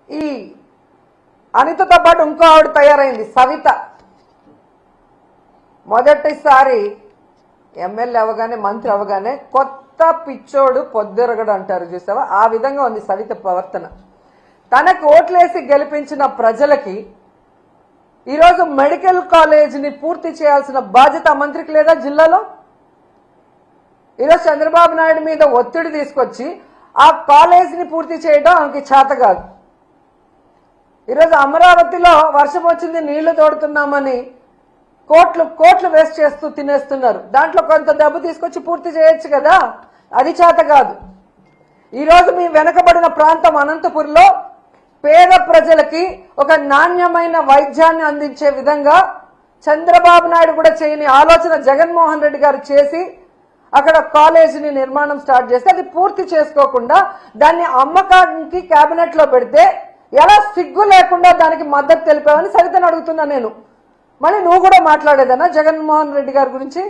ఈ అనితతో పాటు ఇంకో ఆవిడ తయారైంది, సవిత. మొదటిసారి ఎమ్మెల్యే అవగానే, మంత్రి అవగానే కొత్త పిచ్చోడు పొద్దురగడు అంటారు చూసావా, ఆ విధంగా ఉంది సవిత ప్రవర్తన. తనకు ఓట్లేసి గెలిపించిన ప్రజలకి ఈరోజు మెడికల్ కాలేజీని పూర్తి చేయాల్సిన బాధ్యత మంత్రికి లేదా జిల్లాలో? ఈరోజు చంద్రబాబు నాయుడు మీద ఒత్తిడి తీసుకొచ్చి ఆ కాలేజీని పూర్తి చేయడం ఆమెకి చేత కాదు. ఈరోజు అమరావతిలో వర్షం వచ్చింది, నీళ్లు తోడుతున్నామని కోట్లు వేస్ట్ చేస్తూ తినేస్తున్నారు. దాంట్లో కొంత డబ్బు తీసుకొచ్చి పూర్తి చేయొచ్చు కదా, అది చేత కాదు. ఈరోజు మీ వెనకబడిన ప్రాంతం అనంతపురంలో పేద ప్రజలకి ఒక నాణ్యమైన వైద్యాన్ని అందించే విధంగా చంద్రబాబు నాయుడు కూడా చేయని ఆలోచన జగన్మోహన్ రెడ్డి గారు చేసి అక్కడ కాలేజీని నిర్మాణం స్టార్ట్ చేస్తే అది పూర్తి చేసుకోకుండా దాన్ని అమ్మకానికి కేబినెట్ లో పెడితే ఎలా సిగ్గు లేకుండా దానికి మద్దతు తెలిపావని సవితను అడుగుతున్నా నేను. మళ్ళీ నువ్వు కూడా మాట్లాడేదన్నా జగన్మోహన్ రెడ్డి గారి గురించి?